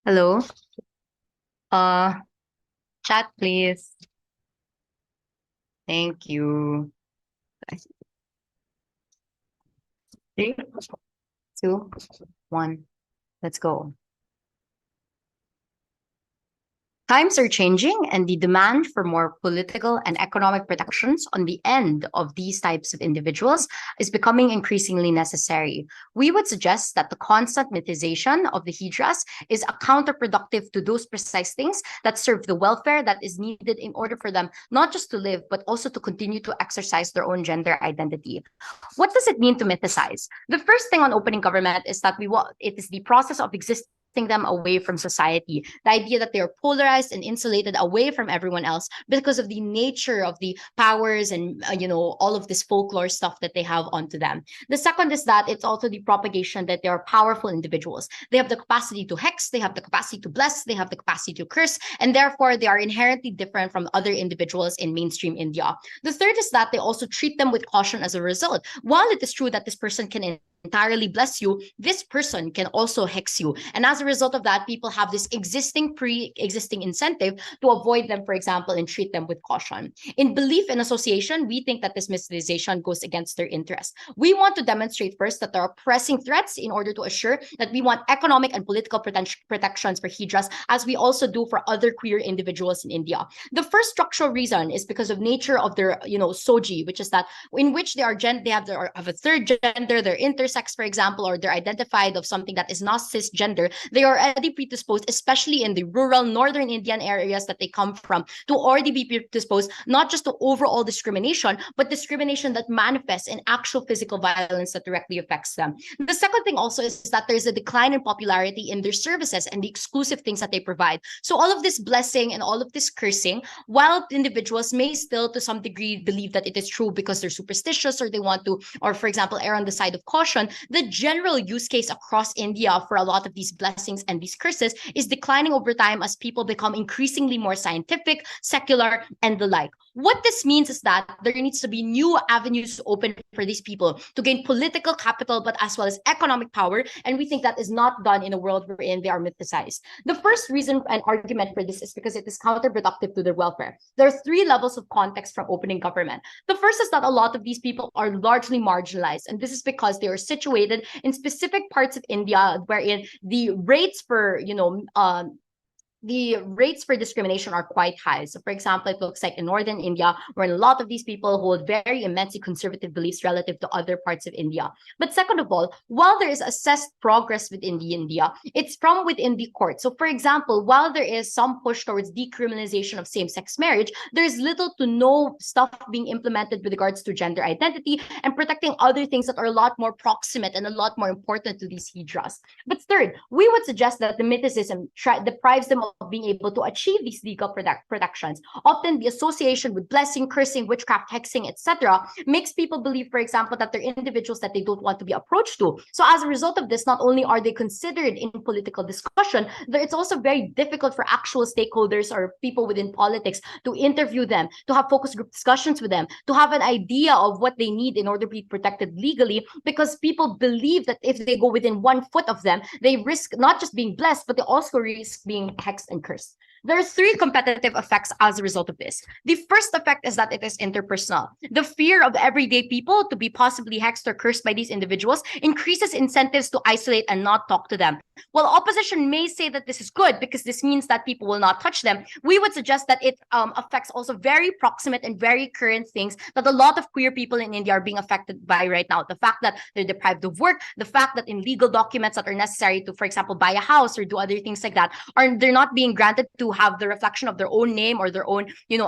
Hello. Uh, Chat, please. Thank you. 3, 2, 1. Let's go. Times are changing, and the demand for more political and economic protections on the end of these types of individuals is becoming increasingly necessary. We would suggest that the constant mythization of the Hijras is counterproductive to those precise things that serve the welfare that is needed in order for them not just to live, but also to continue to exercise their own gender identity. What does it mean to mythicize? The first thing on opening government is that it is the process of existing them away from society. The idea that they are polarized and insulated away from everyone else because of the nature of the powers and all of this folklore stuff that they have onto them. The second is that it's also the propagation that they are powerful individuals. They have the capacity to hex, they have the capacity to bless, they have the capacity to curse, and therefore they are inherently different from other individuals in mainstream India. The third is that they also treat them with caution as a result. While it is true that this person can entirely bless you, this person can also hex you. And as a result of that, people have this pre-existing incentive to avoid them, for example, and treat them with caution. In belief and association, we think that this mysticization goes against their interest. We want to demonstrate first that there are pressing threats in order to assure that we want economic and political protections for Hijras, as we also do for other queer individuals in India. The first structural reason is because of nature of their, soji, which is that in which they have a third gender, they're intersex, for example, or they're identified of something that is not cisgender. They are already predisposed, especially in the rural northern Indian areas that they come from, to already be predisposed not just to overall discrimination, but discrimination that manifests in actual physical violence that directly affects them. The second thing also is that there's a decline in popularity in their services and the exclusive things that they provide. So all of this blessing and all of this cursing, while individuals may still to some degree believe that it is true because they're superstitious or they want to, or for example, err on the side of caution, the general use case across India for a lot of these blessings and these curses is declining over time as people become increasingly more scientific, secular, and the like. What this means is that there needs to be new avenues open for these people to gain political capital, but as well as economic power. And we think that is not done in a world wherein they are mythicized. The first reason and argument for this is because it is counterproductive to their welfare. There are 3 levels of context from opening government. The first is that a lot of these people are largely marginalized, and this is because they are situated in specific parts of India wherein the rates for discrimination are quite high. So, for example, it looks like in northern India, where a lot of these people hold very immensely conservative beliefs relative to other parts of India. But second of all, while there is assessed progress within India, it's from within the court. So, for example, while there is some push towards decriminalization of same-sex marriage, there is little to no stuff being implemented with regards to gender identity and protecting other things that are a lot more proximate and a lot more important to these hijras. But third, we would suggest that the mythicism deprives them of being able to achieve these legal protections. Often the association with blessing, cursing, witchcraft, hexing, etc. makes people believe, for example, that they're individuals that they don't want to be approached to. So as a result of this, not only are they considered in political discussion, but it's also very difficult for actual stakeholders or people within politics to interview them, to have focus group discussions with them, to have an idea of what they need in order to be protected legally, because people believe that if they go within 1 foot of them, they risk not just being blessed, but they also risk being hexed and cursed. There are 3 competitive effects as a result of this. The first effect is that it is interpersonal. The fear of everyday people to be possibly hexed or cursed by these individuals increases incentives to isolate and not talk to them. While opposition may say that this is good because this means that people will not touch them, we would suggest that it affects also very proximate and very current things that a lot of queer people in India are being affected by right now. The fact that they're deprived of work, the fact that in legal documents that are necessary to, for example, buy a house or do other things like that, they're not being granted to have the reflection of their own name or their own,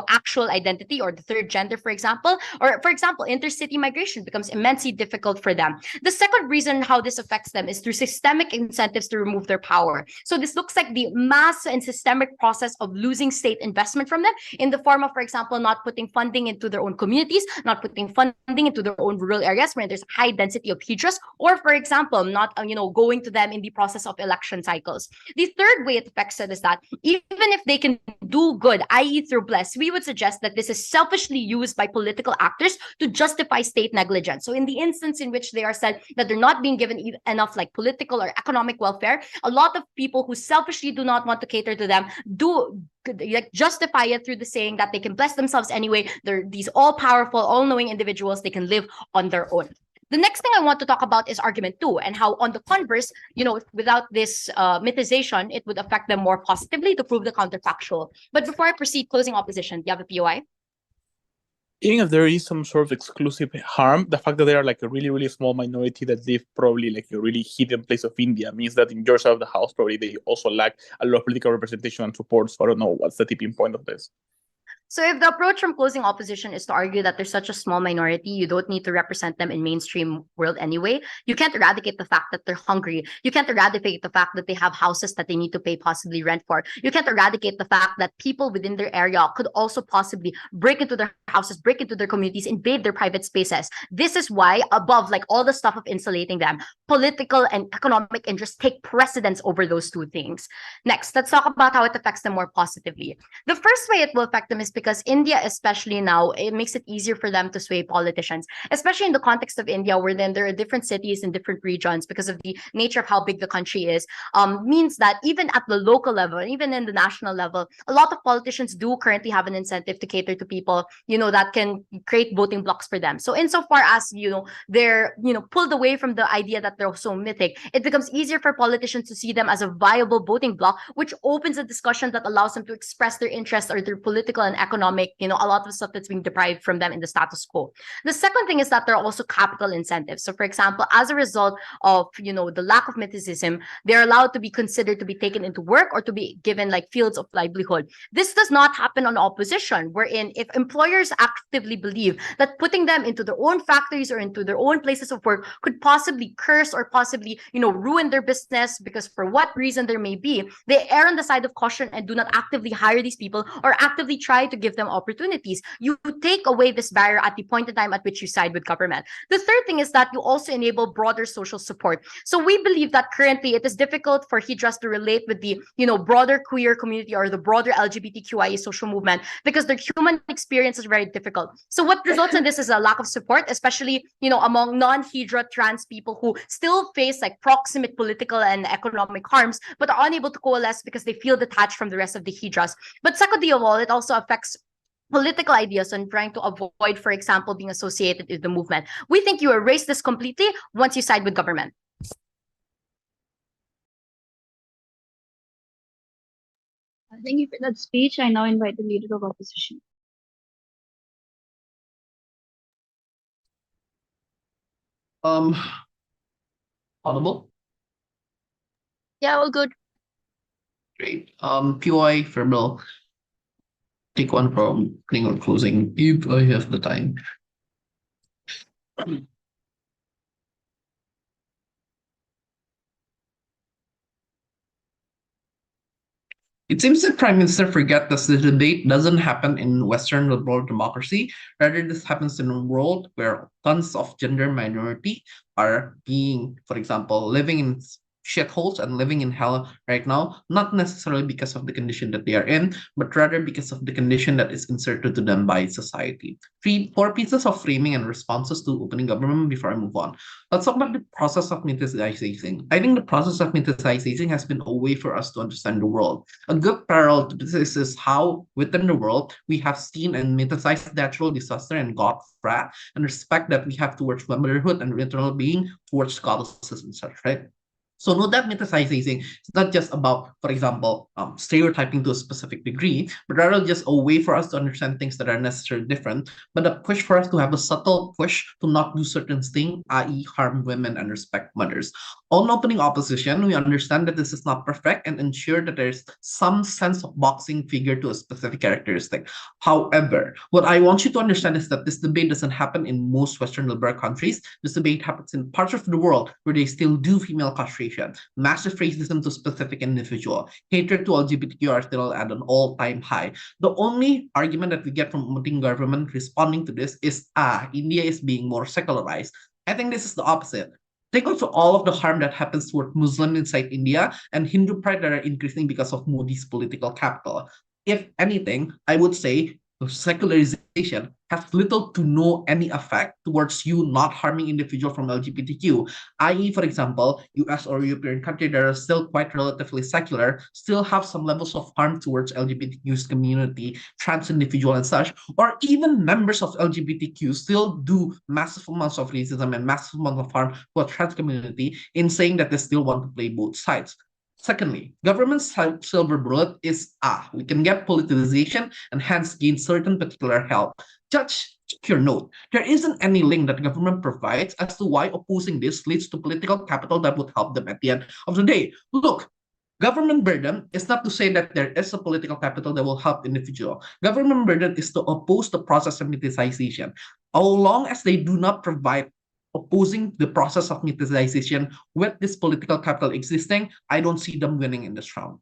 actual identity or the third gender, for example. Or, for example, intercity migration becomes immensely difficult for them. The second reason how this affects them is through systemic incentives to remove their power. So this looks like the mass and systemic process of losing state investment from them in the form of, for example, not putting funding into their own communities, not putting funding into their own rural areas where there's high density of hijras, or, for example, not, going to them in the process of election cycles. The third way it affects it is that even if they can do good, i.e. through bless, we would suggest that this is selfishly used by political actors to justify state negligence. So in the instance in which they are said that they're not being given enough like political or economic welfare, a lot of people who selfishly do not want to cater to them do like justify it through the saying that they can bless themselves anyway. They're these all-powerful, all-knowing individuals. They can live on their own. The next thing I want to talk about is argument 2, and how on the converse, without this mythization, it would affect them more positively to prove the counterfactual. But before I proceed, closing opposition, do you have a POI? Even if there is some sort of exclusive harm, the fact that they are like a really, really small minority that live probably like a really hidden place of India means that in your side of the house, probably they also lack a lot of political representation and support. So I don't know what's the tipping point of this. So if the approach from closing opposition is to argue that there's such a small minority, you don't need to represent them in mainstream world anyway. You can't eradicate the fact that they're hungry. You can't eradicate the fact that they have houses that they need to pay possibly rent for. You can't eradicate the fact that people within their area could also possibly break into their houses, break into their communities, invade their private spaces. This is why, above like all the stuff of insulating them, political and economic interests take precedence over those two things. Next, let's talk about how it affects them more positively. The first way it will affect them is because India, especially now, it makes it easier for them to sway politicians, especially in the context of India, where then there are different cities in different regions because of the nature of how big the country is, means that even at the local level, even in the national level, a lot of politicians do currently have an incentive to cater to people, that can create voting blocks for them. So insofar as, they're, pulled away from the idea that they're so mythic, it becomes easier for politicians to see them as a viable voting block, which opens a discussion that allows them to express their interests or their political and economic, a lot of stuff that's being deprived from them in the status quo. The second thing is that there are also capital incentives. So for example, as a result of, the lack of mythicism, they're allowed to be considered to be taken into work or to be given like fields of livelihood. This does not happen on opposition, wherein if employers actively believe that putting them into their own factories or into their own places of work could possibly curse or possibly, ruin their business because for what reason there may be, they err on the side of caution and do not actively hire these people or actively try to give them opportunities. You take away this barrier at the point in time at which you side with government. The third thing is that you also enable broader social support. So we believe that currently it is difficult for Hijras to relate with the, broader queer community or the broader LGBTQIA social movement because their human experience is very difficult. So what results in this is a lack of support, especially, among non-Hijra trans people who still face like proximate political and economic harms, but are unable to coalesce because they feel detached from the rest of the Hijras. But secondly of all, it also affects political ideas and trying to avoid, for example, being associated with the movement. We think you erase this completely once you side with government. Thank you for that speech. I now invite the leader of opposition. Audible? Yeah, all good. Great. POI verbal. Take one from opening or closing if I have the time. It seems the Prime Minister forget that the debate doesn't happen in Western liberal democracy. Rather, this happens in a world where tons of gender minority are being, for example, living in shitholes and living in hell right now, not necessarily because of the condition that they are in, but rather because of the condition that is inserted to them by society. Four pieces of framing and responses to opening government before I move on. Let's talk about the process of mythicizing. I think the process of mythicizing has been a way for us to understand the world. A good parallel to this is how within the world we have seen and mythicized natural disaster and God wrath and respect that we have towards motherhood and eternal being towards goddesses and such, right? So note that mythicizing is not just about, for example, stereotyping to a specific degree, but rather just a way for us to understand things that are necessarily different, but a push for us to have a subtle push to not do certain things, i.e. harm women and respect mothers. On opening opposition, we understand that this is not perfect and ensure that there's some sense of boxing figure to a specific characteristic. However, what I want you to understand is that this debate doesn't happen in most Western liberal countries. This debate happens in parts of the world where they still do female castration, massive racism to specific individual, hatred to LGBTQ are still at an all-time high. The only argument that we get from opening government responding to this is, India is being more secularized. I think this is the opposite. Think of all of the harm that happens toward Muslims inside India and Hindu pride that are increasing because of Modi's political capital. If anything, I would say secularization has little to no any effect towards you not harming individual from LGBTQ, i.e., for example, US or European countries that are still quite relatively secular still have some levels of harm towards LGBTQ's community, trans individual and such, or even members of LGBTQ still do massive amounts of racism and massive amounts of harm to a trans community in saying that they still want to play both sides. Secondly, government's silver bullet is we can get politicization and hence gain certain particular help. Judge, check your note. There isn't any link that government provides as to why opposing this leads to political capital that would help them at the end of the day. Look, government burden is not to say that there is a political capital that will help individual. Government burden is to oppose the process of mythicization. As long as they do not provide opposing the process of mythicization with this political capital existing, I don't see them winning in this round.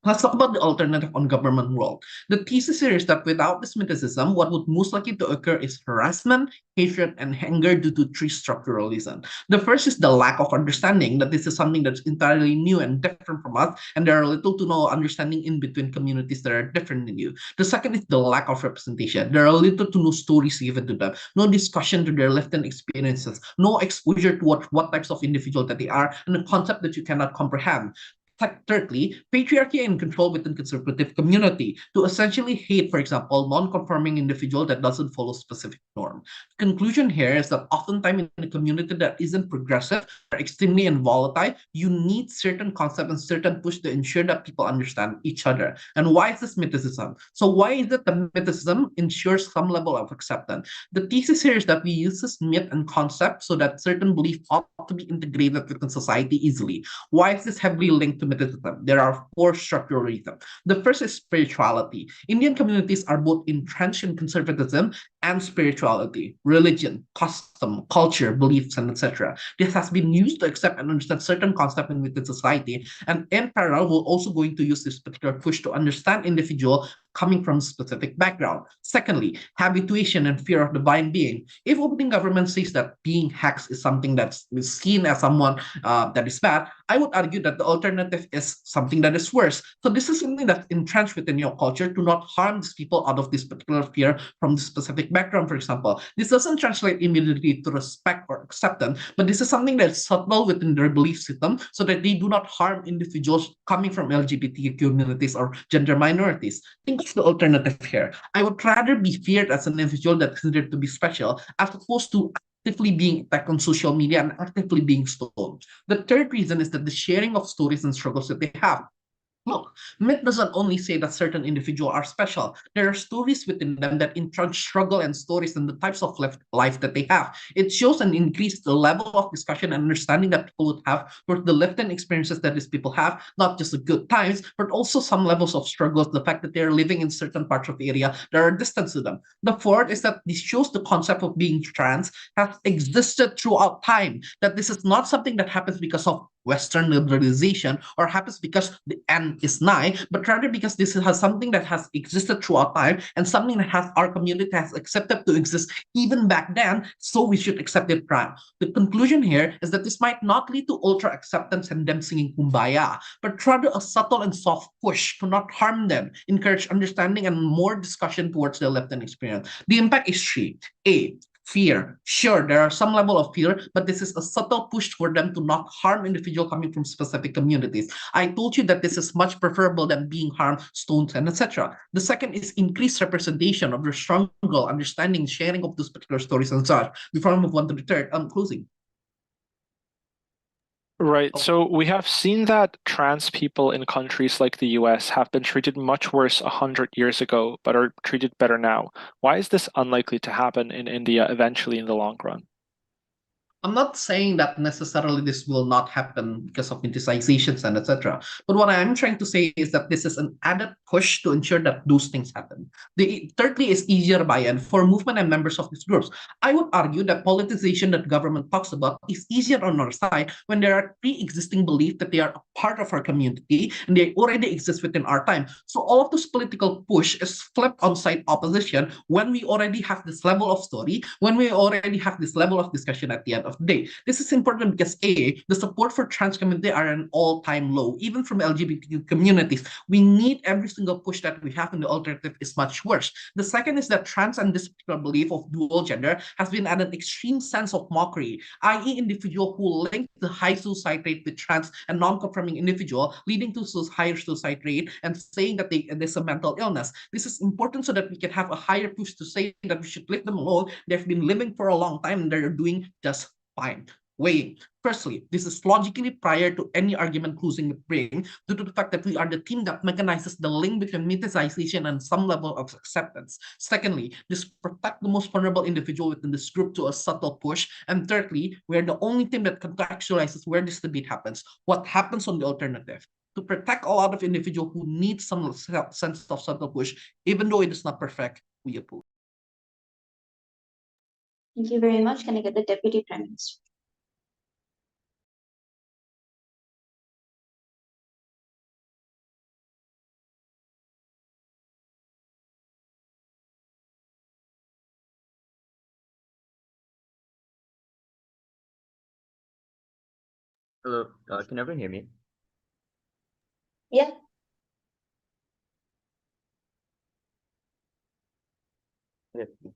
Let's talk about the alternative on government role. The thesis here is that without this mythicism, what would most likely to occur is harassment, hatred, and anger due to three structural reasons. The first is the lack of understanding that this is something that's entirely new and different from us, and there are little to no understanding in between communities that are different than you. The second is the lack of representation. There are little to no stories given to them, no discussion to their lived-in experiences, no exposure to what types of individual that they are, and a concept that you cannot comprehend. Thirdly, patriarchy and control within conservative community to essentially hate, for example, non-conforming individual that doesn't follow specific norm. Conclusion here is that oftentimes in a community that isn't progressive or extremely volatile, you need certain concept and certain push to ensure that people understand each other. And why is this mythicism? So why is it that mythicism ensures some level of acceptance? The thesis here is that we use this myth and concept so that certain beliefs ought to be integrated within society easily. Why is this heavily linked to mythicism? There are four structural reasons. The first is spirituality. Indian communities are both entrenched in conservatism and spirituality, religion, custom, culture, beliefs, and etc. This has been used to accept and understand certain concepts within society, and in parallel, we're also going to use this particular push to understand individual coming from a specific background. Secondly, habituation and fear of divine being. If opening government says that being hexed is something that's seen as someone that is bad, I would argue that the alternative is something that is worse. So this is something that's entrenched within your culture to not harm these people out of this particular fear from this specific background, for example. This doesn't translate immediately to respect or acceptance, but this is something that's subtle within their belief system so that they do not harm individuals coming from LGBTQ communities or gender minorities. Think of the alternative here. I would rather be feared as an individual that's considered to be special as opposed to actively being attacked on social media and actively being stoned. The third reason is that the sharing of stories and struggles that they have. Look, myth doesn't only say that certain individuals are special. There are stories within them that entrench struggle and stories and the types of life that they have. It shows and increases the level of discussion and understanding that people would have for the lived-in experiences that these people have, not just the good times, but also some levels of struggles, the fact that they're living in certain parts of the area that are distant to them. The fourth is that this shows the concept of being trans has existed throughout time, that this is not something that happens because of Western liberalization or happens because the end is nigh, but rather because this has something that has existed throughout time and something that has our community has accepted to exist even back then, so we should accept it now. The conclusion here is that this might not lead to ultra acceptance and them singing kumbaya, but rather a subtle and soft push to not harm them, encourage understanding and more discussion towards their left-hand experience. The impact is three. A, fear. Sure, there are some level of fear, but this is a subtle push for them to not harm individual coming from specific communities. I told you that this is much preferable than being harmed, stoned, and etc. The second is increased representation of their struggle, understanding, sharing of those particular stories and such. Before I move on to the third, I'm closing. Right. So we have seen that trans people in countries like the US have been treated much worse 100 years ago, but are treated better now. Why is this unlikely to happen in India eventually in the long run? I'm not saying that necessarily this will not happen because of mythicizations and etc. But what I'm trying to say is that this is an added push to ensure that those things happen. Thirdly is easier buy-in for movement and members of these groups. I would argue that politicization that government talks about is easier on our side when there are pre-existing beliefs that they are a part of our community and they already exist within our time. So all of this political push is flipped on side opposition when we already have this level of story, when we already have this level of discussion at the end of the day. This is important because A, the support for trans community are an all-time low. Even from LGBTQ communities, we need every single push that we have in the alternative is much worse. The second is that trans and this particular belief of dual gender has been at an extreme sense of mockery, i.e. individual who link the high suicide rate with trans and non-conforming individual, leading to higher suicide rate and saying that there's a mental illness. This is important so that we can have a higher push to say that we should leave them alone. They've been living for a long time and they're doing just fine. Weighing. Firstly, this is logically prior to any argument closing the brain due to the fact that we are the team that mechanizes the link between mythicization and some level of acceptance. Secondly, this protect the most vulnerable individual within this group to a subtle push. And thirdly, we're the only team that contextualizes where this debate happens, what happens on the alternative, to protect a lot of individuals who need some sense of subtle push, even though it is not perfect, we oppose. Thank you very much. Can I get the Deputy Prime Minister? Hello, can everyone hear me? Yeah. Okay. I'm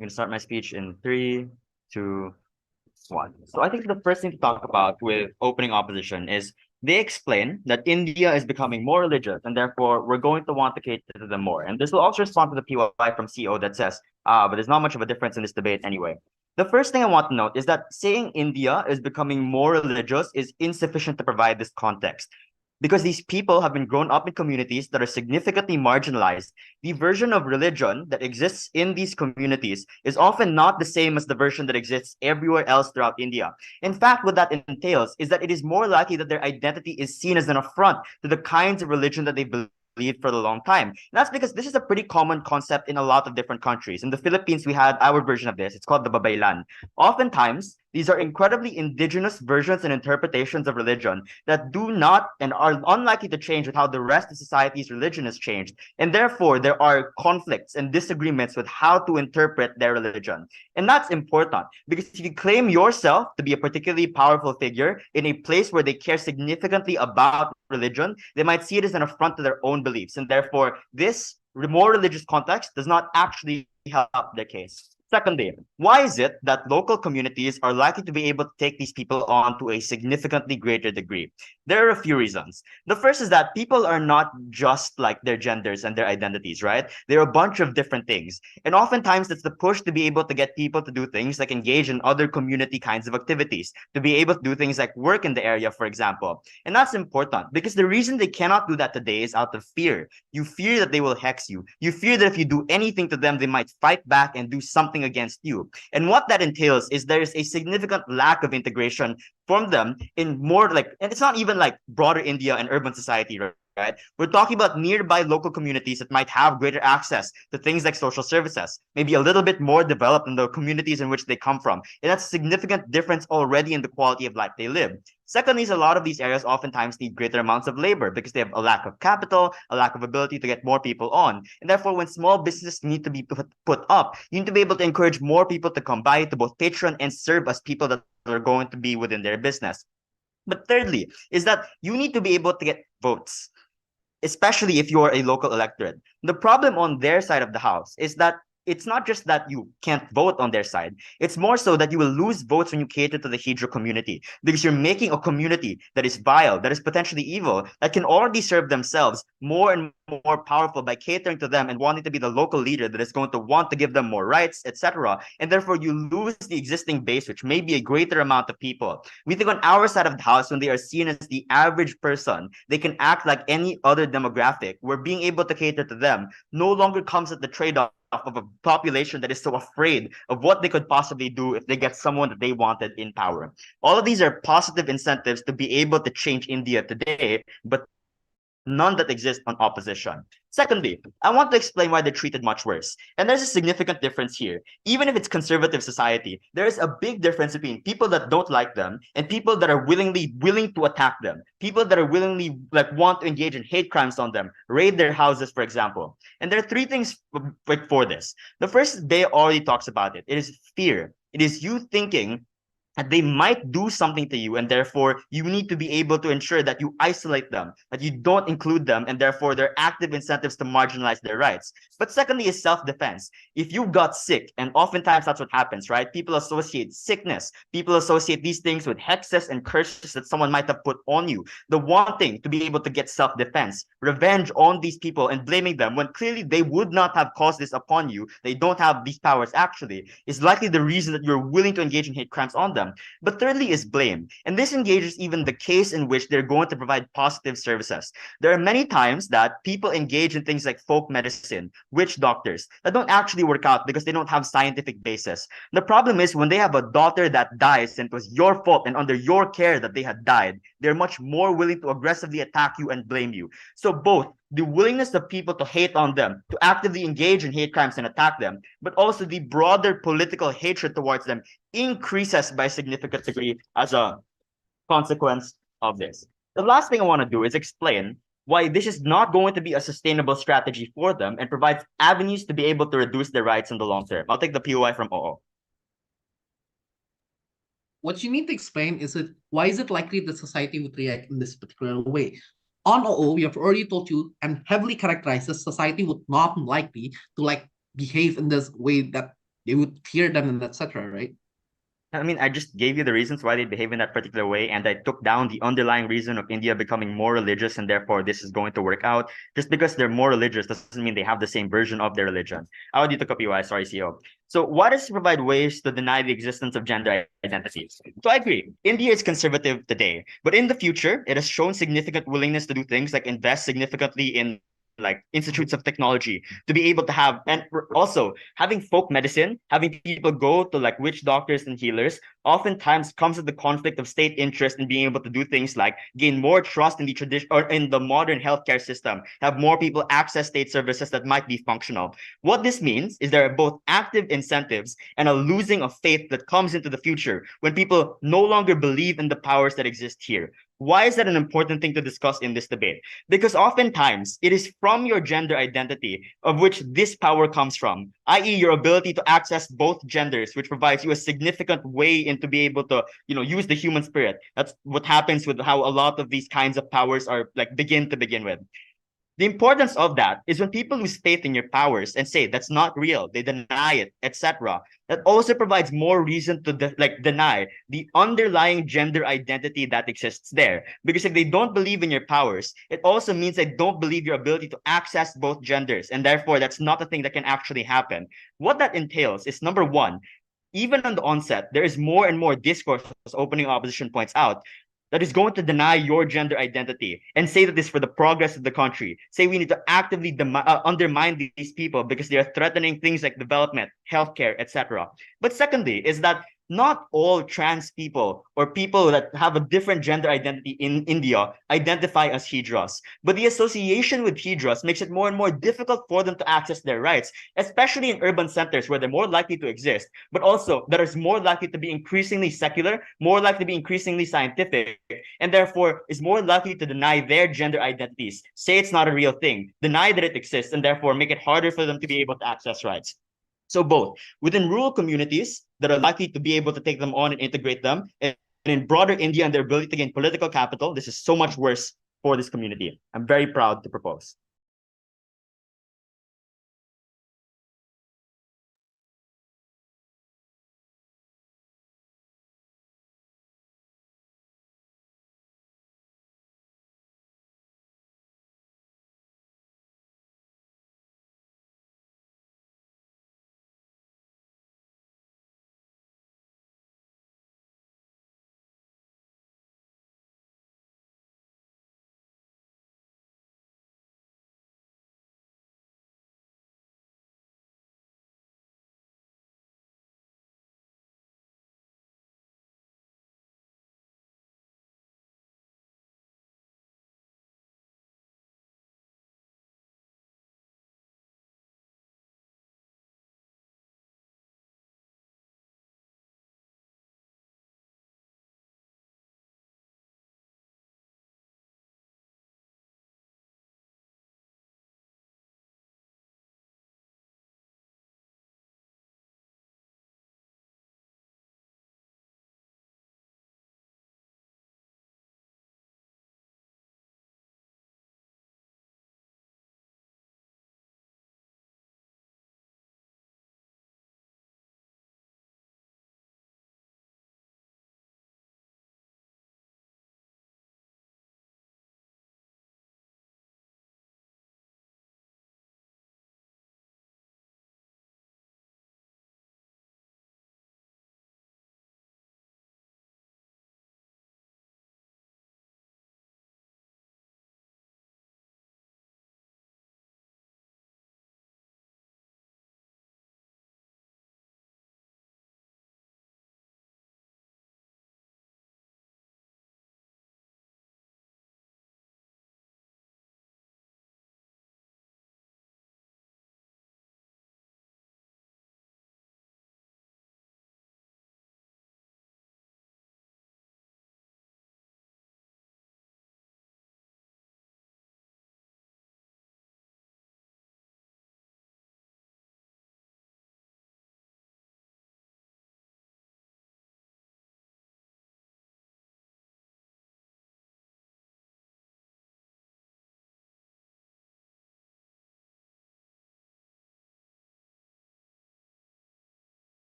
gonna start my speech in 3, 2, 1. So I think the first thing to talk about with opening opposition is they explain that India is becoming more religious and therefore we're going to want to cater to them more. And this will also respond to the PY from CO that says, but there's not much of a difference in this debate anyway. The first thing I want to note is that saying India is becoming more religious is insufficient to provide this context. Because these people have been grown up in communities that are significantly marginalized, the version of religion that exists in these communities is often not the same as the version that exists everywhere else throughout India. In fact, what that entails is that it is more likely that their identity is seen as an affront to the kinds of religion that they believed for a long time. And that's because this is a pretty common concept in a lot of different countries. In the Philippines, we had our version of this. It's called the Babaylan. Oftentimes, these are incredibly indigenous versions and interpretations of religion that do not and are unlikely to change with how the rest of society's religion has changed. And therefore, there are conflicts and disagreements with how to interpret their religion. And that's important because if you claim yourself to be a particularly powerful figure in a place where they care significantly about religion, they might see it as an affront to their own beliefs. And therefore, this more religious context does not actually help their case. Secondly, why is it that local communities are likely to be able to take these people on to a significantly greater degree? There are a few reasons. The first is that people are not just like their genders and their identities, right? They're a bunch of different things. And oftentimes it's the push to be able to get people to do things like engage in other community kinds of activities, to be able to do things like work in the area, for example. And that's important because the reason they cannot do that today is out of fear. You fear that they will hex you. You fear that if you do anything to them, they might fight back and do something against you. And what that entails is there is a significant lack of integration from them in more like, and it's not even like broader India and urban society, right? We're talking about nearby local communities that might have greater access to things like social services, maybe a little bit more developed in the communities in which they come from. And that's a significant difference already in the quality of life they live. Secondly, is a lot of these areas oftentimes need greater amounts of labor because they have a lack of capital, a lack of ability to get more people on. And therefore, when small businesses need to be put up, you need to be able to encourage more people to come by to both patron and serve as people that are going to be within their business. But thirdly, is that you need to be able to get votes, especially if you're a local electorate. The problem on their side of the house is that it's not just that you can't vote on their side. It's more so that you will lose votes when you cater to the Hijra community because you're making a community that is vile, that is potentially evil, that can already serve themselves more and more powerful by catering to them and wanting to be the local leader that is going to want to give them more rights, etc. And therefore, you lose the existing base, which may be a greater amount of people. We think on our side of the house, when they are seen as the average person, they can act like any other demographic, where being able to cater to them no longer comes at the trade-off of a population that is so afraid of what they could possibly do if they get someone that they wanted in power. All of these are positive incentives to be able to change India today, but none that exist on opposition. Secondly, I want to explain why they're treated much worse. And there's a significant difference here. Even if it's conservative society, there is a big difference between people that don't like them and people that are willing to attack them. People that are willingly want to engage in hate crimes on them, raid their houses, for example. And there are three things for this. The first, Bay already talks about it. It is fear. It is you thinking that they might do something to you, and therefore you need to be able to ensure that you isolate them, that you don't include them, and therefore there are active incentives to marginalize their rights. But secondly is self-defense. If you got sick, and oftentimes that's what happens, right? People associate sickness, people associate these things with hexes and curses that someone might have put on you. The wanting to be able to get self-defense, revenge on these people and blaming them when clearly they would not have caused this upon you, they don't have these powers actually, is likely the reason that you're willing to engage in hate crimes on them. But thirdly is blame. And this engages even the case in which they're going to provide positive services. There are many times that people engage in things like folk medicine, witch doctors, that don't actually work out because they don't have scientific basis. The problem is when they have a daughter that dies and it was your fault and under your care that they had died, they're much more willing to aggressively attack you and blame you. So both the willingness of people to hate on them, to actively engage in hate crimes and attack them, but also the broader political hatred towards them increases by a significant degree as a consequence of this. The last thing I want to do is explain why this is not going to be a sustainable strategy for them and provides avenues to be able to reduce their rights in the long term. I'll take the POI from Oo. What you need to explain is why is it likely that society would react in this particular way? On OO, we have already told you and heavily characterized that society would not likely to behave in this way that they would fear them and etc. Right? I mean, I just gave you the reasons why they behave in that particular way, and I took down the underlying reason of India becoming more religious, and therefore this is going to work out. Just because they're more religious doesn't mean they have the same version of their religion. I already took up UI, sorry, CEO. So why does it provide ways to deny the existence of gender identities? So I agree, India is conservative today, but in the future, it has shown significant willingness to do things like invest significantly in institutes of technology to be able to have, and also having folk medicine, having people go to witch doctors and healers oftentimes comes with the conflict of state interest in being able to do things like gain more trust in the tradition or in the modern healthcare system, have more people access state services that might be functional. What this means is there are both active incentives and a losing of faith that comes into the future when people no longer believe in the powers that exist here. Why is that an important thing to discuss in this debate? Because oftentimes it is from your gender identity of which this power comes from, i.e. your ability to access both genders, which provides you a significant way into be able to, use the human spirit. That's what happens with how a lot of these kinds of powers are begin with. The importance of that is when people lose faith in your powers and say that's not real, they deny it, etc. That also provides more reason to deny the underlying gender identity that exists there. Because if they don't believe in your powers, it also means they don't believe your ability to access both genders, and therefore that's not a thing that can actually happen. What that entails is, number one, even on the onset, there is more and more discourse, as opening opposition points out, that is going to deny your gender identity and say that this is for the progress of the country. Say we need to actively undermine these people because they are threatening things like development, healthcare, etc. But secondly, is that not all trans people or people that have a different gender identity in India identify as Hijras. But the association with Hijras makes it more and more difficult for them to access their rights, especially in urban centers where they're more likely to exist, but also that is more likely to be increasingly secular, more likely to be increasingly scientific, and therefore is more likely to deny their gender identities, say it's not a real thing, deny that it exists, and therefore make it harder for them to be able to access rights. So both within rural communities that are likely to be able to take them on and integrate them, and in broader India and their ability to gain political capital, this is so much worse for this community. I'm very proud to propose.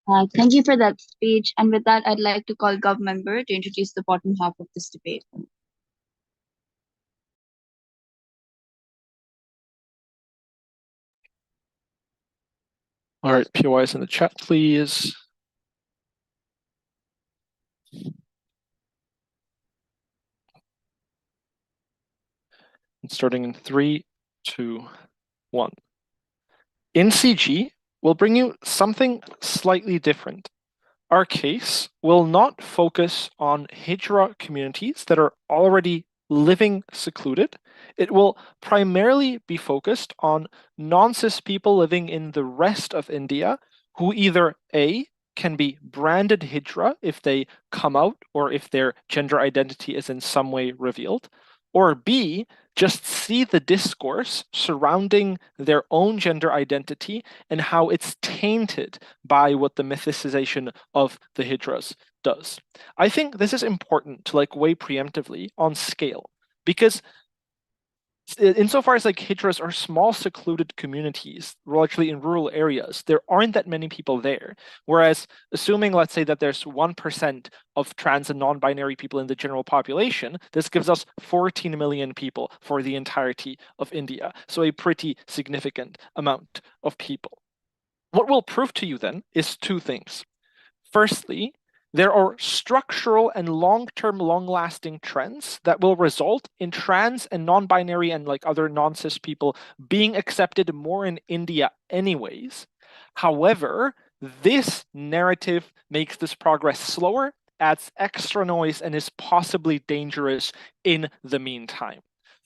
Thank you for that speech. And with that, I'd like to call Gov member to introduce the bottom half of this debate. All right, POIs in the chat, please. And starting in 3, 2, 1. In CG, we'll bring you something slightly different. Our case will not focus on Hijra communities that are already living secluded. It will primarily be focused on non-cis people living in the rest of India who either A, can be branded Hijra if they come out or if their gender identity is in some way revealed, or B, just see the discourse surrounding their own gender identity and how it's tainted by what the mythicization of the Hijras does. I think this is important to weigh preemptively on scale, because insofar as Hijras are small secluded communities, largely in rural areas, there aren't that many people there. Whereas assuming, let's say, that there's 1% of trans and non-binary people in the general population, this gives us 14 million people for the entirety of India. So a pretty significant amount of people. What we'll prove to you then is two things. Firstly, there are structural and long-term, long-lasting trends that will result in trans and non-binary and other non-cis people being accepted more in India anyways. However, this narrative makes this progress slower, adds extra noise, and is possibly dangerous in the meantime.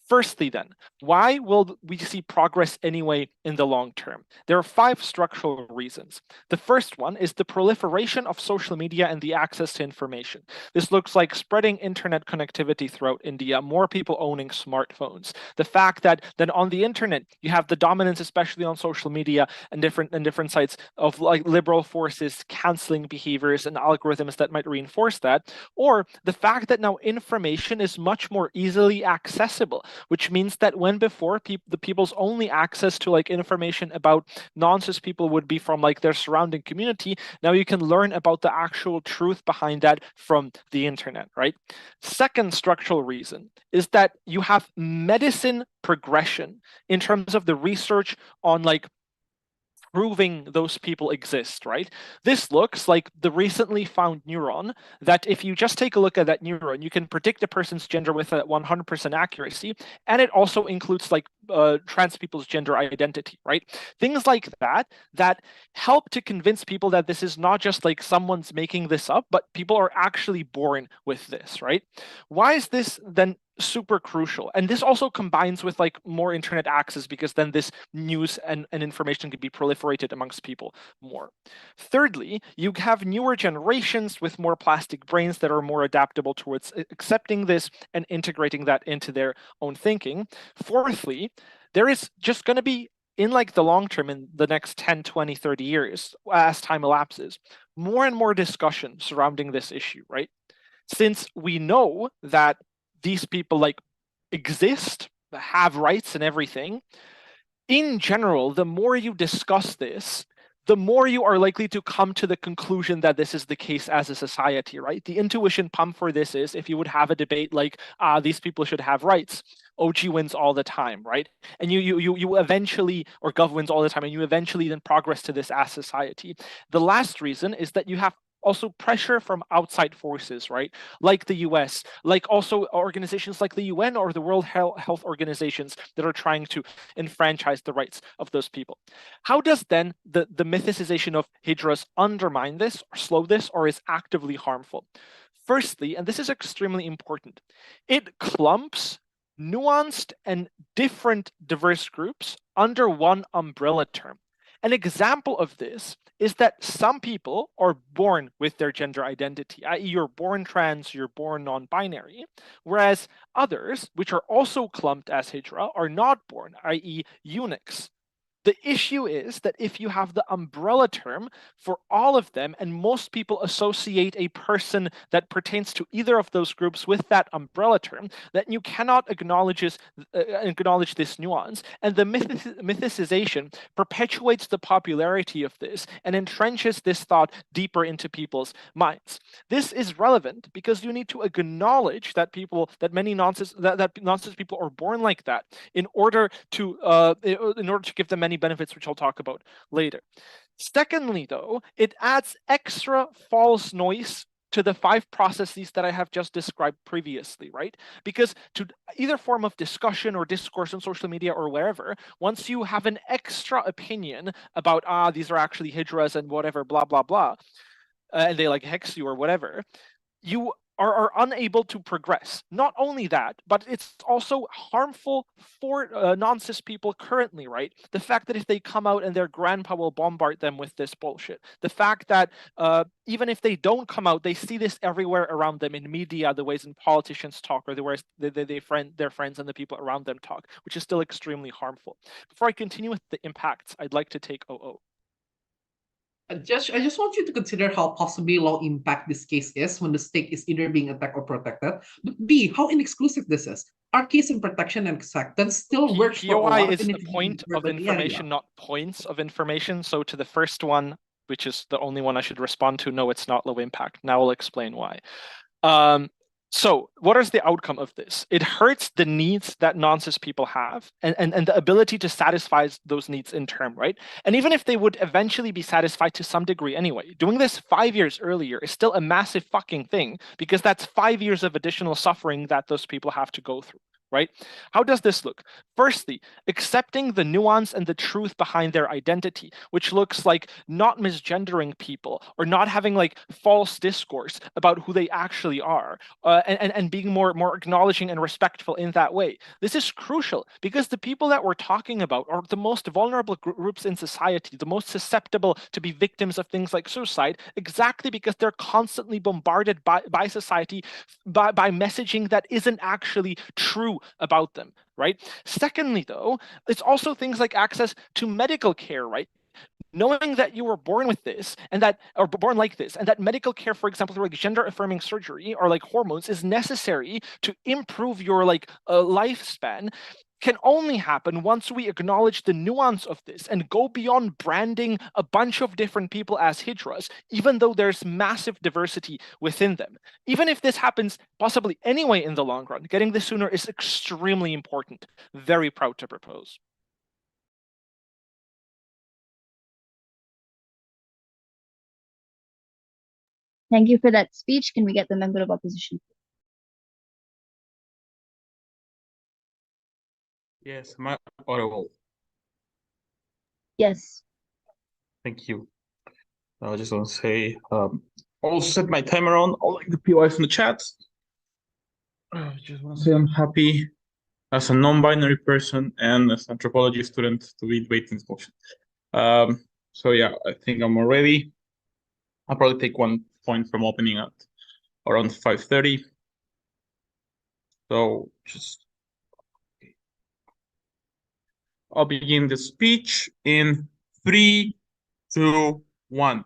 Firstly then, why will we see progress anyway in the long term? There are 5 structural reasons. The first one is the proliferation of social media and the access to information. This looks like spreading internet connectivity throughout India, more people owning smartphones. The fact that then on the internet, you have the dominance, especially on social media and different sites, of liberal forces canceling behaviors and algorithms that might reinforce that, or the fact that now information is much more easily accessible, which means that when before the people's only access to information about non-cis people would be from their surrounding community, now you can learn about the actual truth behind that from the internet, right? Second structural reason is that you have medicine progression in terms of the research on proving those people exist, right? This looks like the recently found neuron that if you just take a look at that neuron, you can predict a person's gender with a 100% accuracy, and it also includes trans people's gender identity, right? Things like that help to convince people that this is not just someone's making this up, but people are actually born with this, right? Why is this then super crucial? And this also combines with more internet access, because then this news and information can be proliferated amongst people more. Thirdly, you have newer generations with more plastic brains that are more adaptable towards accepting this and integrating that into their own thinking. Fourthly, there is just going to be, in the long term, in the next 10, 20, 30 years, as time elapses, more and more discussion surrounding this issue, right? Since we know that these people exist, have rights and everything, in general, the more you discuss this, the more you are likely to come to the conclusion that this is the case as a society, right? The intuition pump for this is, if you would have a debate these people should have rights, OG wins all the time, right? And you eventually, or Gov wins all the time, and you eventually then progress to this as society. The last reason is that you have also pressure from outside forces, right? Like the US, also organizations like the UN or the World Health Organizations that are trying to enfranchise the rights of those people. How does then the mythicization of Hijras undermine this, or slow this, or is actively harmful? Firstly, and this is extremely important, it clumps nuanced and different diverse groups under one umbrella term. An example of this is that some people are born with their gender identity, i.e. you're born trans, you're born non-binary, whereas others, which are also clumped as Hijra, are not born, i.e. eunuchs. The issue is that if you have the umbrella term for all of them, and most people associate a person that pertains to either of those groups with that umbrella term, then you cannot acknowledge this nuance. And the mythicization perpetuates the popularity of this and entrenches this thought deeper into people's minds. This is relevant because you need to acknowledge that many nonsense people are born like that in order to give them many benefits, which I'll talk about later. Secondly, though, it adds extra false noise to the 5 processes that I have just described previously, right? Because to either form of discussion or discourse on social media or wherever, once you have an extra opinion about, these are actually Hijras and whatever, blah, blah, blah, and they like hex you or whatever, you are unable to progress. Not only that, but it's also harmful for non-cis people currently, right? The fact that if they come out and their grandpa will bombard them with this bullshit. The fact that even if they don't come out, they see this everywhere around them in media, the ways in politicians talk, or the ways their friends and the people around them talk, which is still extremely harmful. Before I continue with the impacts, I'd like to take OO. I just want you to consider how possibly low impact this case is when the stake is either being attacked or protected. But B, how inexclusive this is. Our case in protection and acceptance still works for a lot POI of is a point of information, not points of information. So to the first one, which is the only one I should respond to, no, it's not low impact. Now I'll explain why. So what is the outcome of this? It hurts the needs that non-cis people have and the ability to satisfy those needs in turn, right? And even if they would eventually be satisfied to some degree anyway, doing this 5 years earlier is still a massive fucking thing because that's 5 years of additional suffering that those people have to go through. Right? How does this look? Firstly, accepting the nuance and the truth behind their identity, which looks like not misgendering people or not having like false discourse about who they actually are, and being more acknowledging and respectful in that way. This is crucial because the people that we're talking about are the most vulnerable groups in society, the most susceptible to be victims of things like suicide, exactly because they're constantly bombarded by society by messaging that isn't actually true about them, right? Secondly, though, it's also things like access to medical care, right? Knowing that you were born with this and that, or born like this, and that medical care, for example, through like gender affirming surgery or like hormones is necessary to improve your like lifespan, can only happen once we acknowledge the nuance of this and go beyond branding a bunch of different people as Hijras, even though there's massive diversity within them. Even if this happens possibly anyway in the long run, getting this sooner is extremely important. Very proud to propose. Thank you for that speech. Can we get the member of opposition? Yes, am I audible? Yes. Thank you. I just want to say, I'll set my timer on. I'll like the POIs in the chat. I just want to say I'm happy as a non-binary person and as an anthropology student to be debating this motion. So yeah, I think I'm all ready. I'll probably take 1 point from opening at around 5:30. So just I'll begin the speech in 3, 2, 1.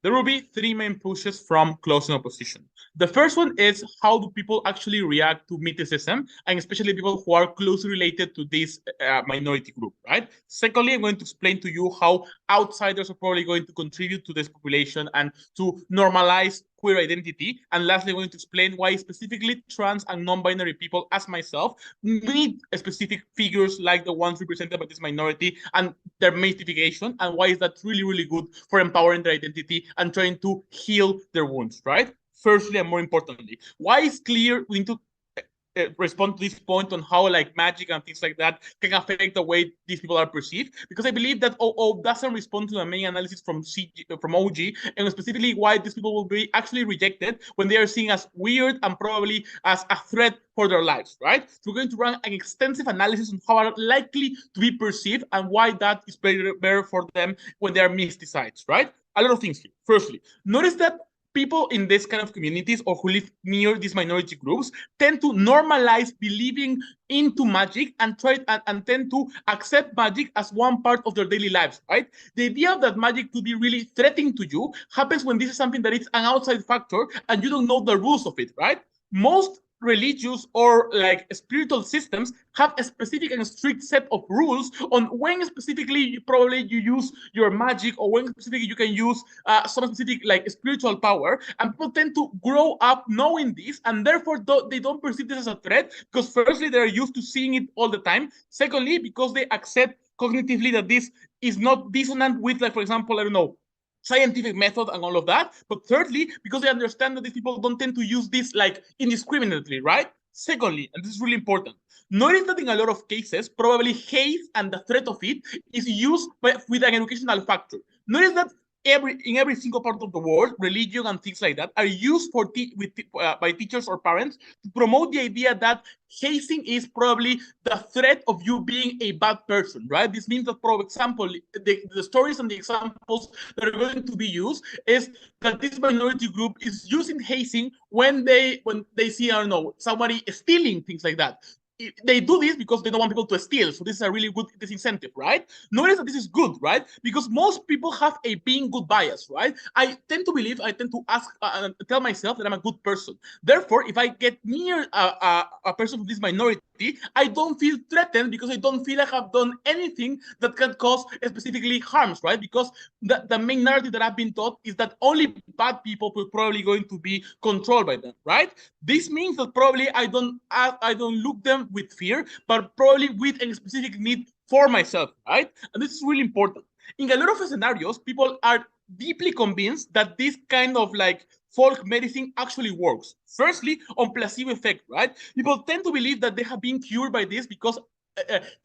There will be 3 main pushes from closing opposition. The first one is how do people actually react to mythicism, and especially people who are closely related to this minority group, right? Secondly, I'm going to explain to you how outsiders are probably going to contribute to this population and to normalize queer identity. And lastly, I'm going to explain why specifically trans and non-binary people, as myself, need specific figures like the ones represented by this minority and their mythification, and why is that really, really good for empowering their identity and trying to heal their wounds, right? Firstly, and more importantly, why is clear we need to respond to this point on how like magic and things like that can affect the way these people are perceived, because I believe that OO doesn't respond to the main analysis from OG, and specifically why these people will be actually rejected when they are seen as weird and probably as a threat for their lives, right? So we're going to run an extensive analysis on how are likely to be perceived and why that is better for them when they are mysticized, right? A lot of things here. Firstly, notice that people in this kind of communities or who live near these minority groups tend to normalize believing into magic and and tend to accept magic as one part of their daily lives, right? The idea that magic could be really threatening to you happens when this is something that is an outside factor and you don't know the rules of it, right? Most religious or like spiritual systems have a specific and strict set of rules on when specifically probably you use your magic or when specifically you can use some specific like spiritual power, and people tend to grow up knowing this, and therefore they don't perceive this as a threat because firstly they're used to seeing it all the time, secondly because they accept cognitively that this is not dissonant with, like, for example, I don't know, scientific method and all of that, but thirdly, because they understand that these people don't tend to use this like indiscriminately, right? Secondly, and this is really important, notice that in a lot of cases, probably hate and the threat of it is used with an educational factor. Notice that in every single part of the world, religion and things like that are used by teachers or parents to promote the idea that hazing is probably the threat of you being a bad person, right? This means that, for example, the stories and the examples that are going to be used is that this minority group is using hazing when they see, I don't know, somebody stealing, things like that. They do this because they don't want people to steal. So this is a really good disincentive, right? Notice that this is good, right? Because most people have a being good bias, right? I tend to ask, tell myself that I'm a good person. Therefore, if I get near a person from this minority, I don't feel threatened because I don't feel I have done anything that can cause specifically harms, right? Because the main narrative that I've been taught is that only bad people are probably going to be controlled by them, right? This means that probably I don't look them with fear, but probably with a specific need for myself, right? And this is really important. In a lot of scenarios, people are deeply convinced that this kind of like folk medicine actually works. Firstly, on placebo effect, right? People tend to believe that they have been cured by this because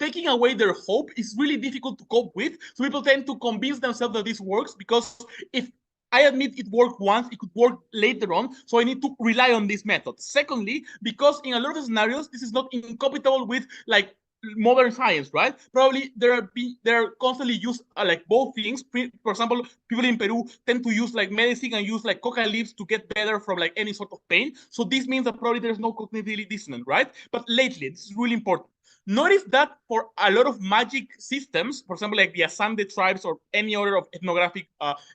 taking away their hope is really difficult to cope with. So people tend to convince themselves that this works because if I admit it worked once, it could work later on, so I need to rely on this method. Secondly, because in a lot of scenarios, this is not incompatible with like modern science, right? Probably they're constantly used like both things. For example, people in Peru tend to use like medicine and use like coca leaves to get better from like any sort of pain. So this means that probably there's no cognitively dissonant, right? But lately, this is really important. Notice that for a lot of magic systems, for example, like the Asante tribes or any other of ethnographic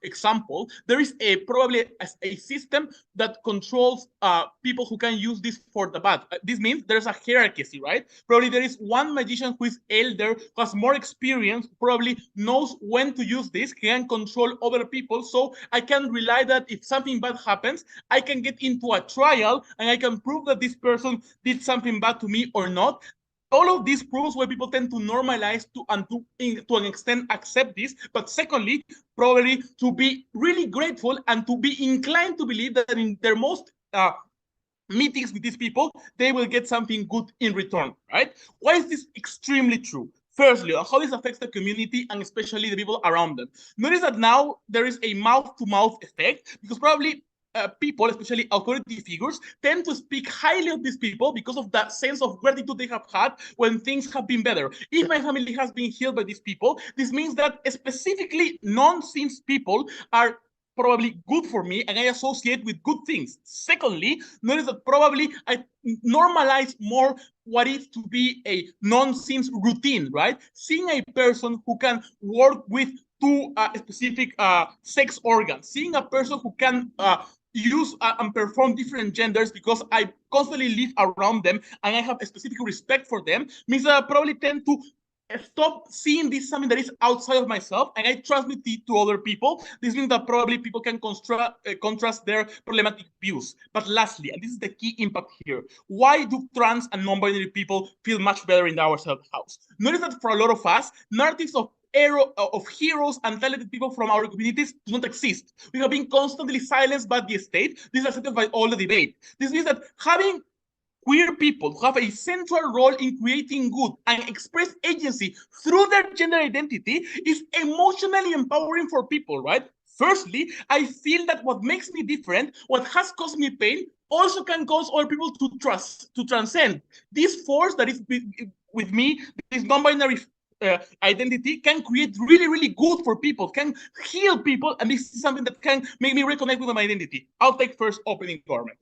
example, there is probably a system that controls people who can use this for the bad. This means there's a hierarchy, right? Probably there is one magician who is elder, who has more experience, probably knows when to use this, can control other people. So I can rely that if something bad happens, I can get into a trial and I can prove that this person did something bad to me or not. All of these proves why people tend to normalize to an extent accept this, but secondly, probably to be really grateful and to be inclined to believe that in their most meetings with these people, they will get something good in return, right? Why is this extremely true? Firstly, how this affects the community and especially the people around them. Notice that now there is a mouth-to-mouth effect because probably people, especially authority figures, tend to speak highly of these people because of that sense of gratitude they have had when things have been better. If my family has been healed by these people, this means that specifically non-sins people are probably good for me and I associate with good things. Secondly, notice that probably I normalize more what is to be a non-sins routine, right? Seeing a person who can work with two specific sex organs, seeing a person who can use and perform different genders because I constantly live around them and I have a specific respect for them, means that I probably tend to stop seeing this something that is outside of myself and I transmit it to other people. This means that probably people can contrast their problematic views. But lastly, and this is the key impact here, why do trans and non-binary people feel much better in our self-house? Notice that for a lot of us, narratives of heroes and talented people from our communities do not exist. We have been constantly silenced by the state. This is accepted by all the debate. This means that having queer people who have a central role in creating good and express agency through their gender identity is emotionally empowering for people, right? Firstly, I feel that what makes me different, what has caused me pain, also can cause other people to transcend. This force that is with me, this non-binary identity can create really, really good for people, can heal people, and this is something that can make me reconnect with my identity. I'll take first opening government.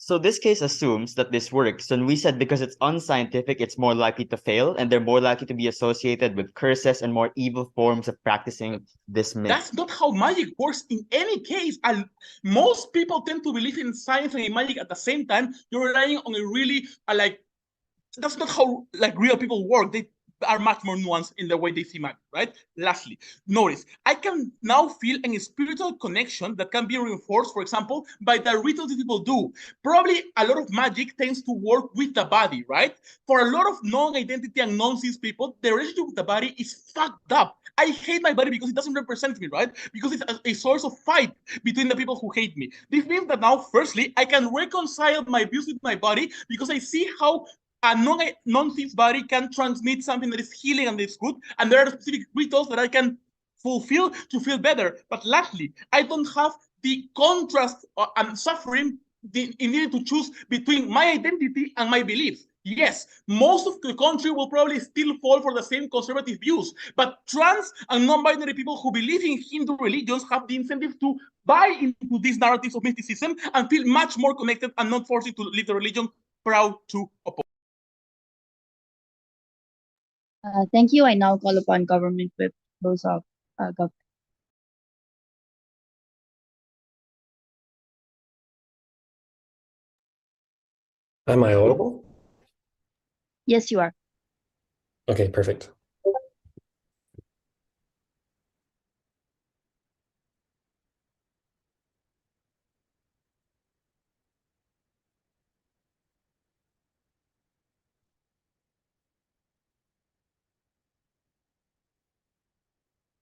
So this case assumes that this works. When we said because it's unscientific, it's more likely to fail, and they're more likely to be associated with curses and more evil forms of practicing this myth. That's not how magic works in any case. And most people tend to believe in science and in magic at the same time. You're relying on a really that's not how real people work. They are much more nuanced in the way they see magic, right? Lastly, notice, I can now feel a spiritual connection that can be reinforced, for example, by the rituals that people do. Probably a lot of magic tends to work with the body, right? For a lot of non-identity and non-cis people, the relationship with the body is fucked up. I hate my body because it doesn't represent me, right? Because it's a source of fight between the people who hate me. This means that now, firstly, I can reconcile my views with my body because I see how a non-cis body can transmit something that is healing and is good, and there are specific rituals that I can fulfill to feel better. But lastly, I don't have the contrast and suffering in needing to choose between my identity and my beliefs. Yes, most of the country will probably still fall for the same conservative views, but trans and non-binary people who believe in Hindu religions have the incentive to buy into these narratives of mysticism and feel much more connected and not forced to live the religion proud to oppose. Thank you. I now call upon Government Whip to close off government. Am I audible? Yes, you are. Okay, perfect.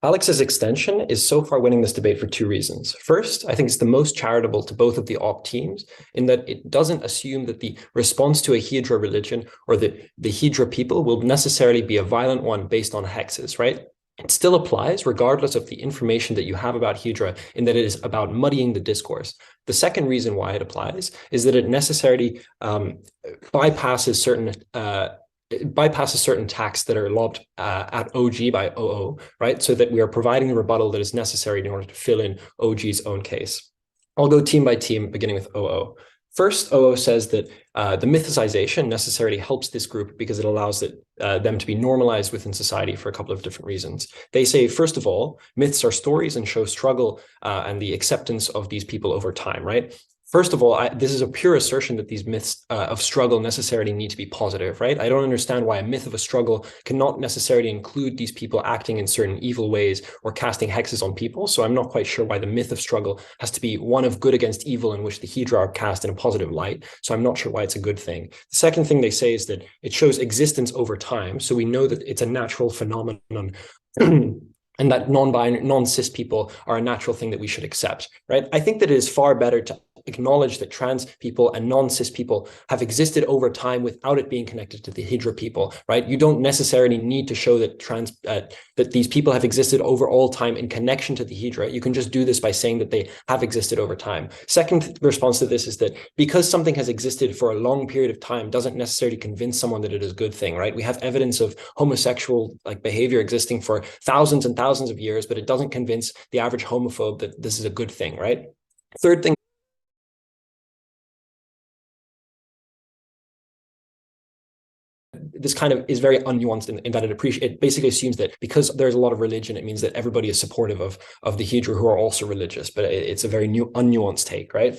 Alex's extension is so far winning this debate for two reasons. First, I think it's the most charitable to both of the op teams in that it doesn't assume that the response to a Hijra religion or the Hijra people will necessarily be a violent one based on hexes, right? It still applies regardless of the information that you have about Hijra in that it is about muddying the discourse. The second reason why it applies is that it necessarily bypasses certain attacks that are lobbed at OG by OO, right? So that we are providing the rebuttal that is necessary in order to fill in OG's own case. I'll go team by team, beginning with OO. First, OO says that the mythicization necessarily helps this group because it allows them to be normalized within society for a couple of different reasons. They say, first of all, myths are stories and show struggle and the acceptance of these people over time, right? First of all, this is a pure assertion that these myths of struggle necessarily need to be positive, right? I don't understand why a myth of a struggle cannot necessarily include these people acting in certain evil ways or casting hexes on people. So I'm not quite sure why the myth of struggle has to be one of good against evil in which the Hijra are cast in a positive light. So I'm not sure why it's a good thing. The second thing they say is that it shows existence over time. So we know that it's a natural phenomenon and that non-cis people are a natural thing that we should accept, right? I think that it is far better to acknowledge that trans people and non-cis people have existed over time without it being connected to the Hijra people, right? You don't necessarily need to show that that these people have existed over all time in connection to the Hijra. You can just do this by saying that they have existed over time. Second response to this is that because something has existed for a long period of time doesn't necessarily convince someone that it is a good thing, right? We have evidence of homosexual behavior existing for thousands and thousands of years, but it doesn't convince the average homophobe that this is a good thing, right? Third thing, this kind of is very unnuanced in that it basically assumes that because there's a lot of religion, it means that everybody is supportive of the Hijra who are also religious, but it's a very unnuanced take, right?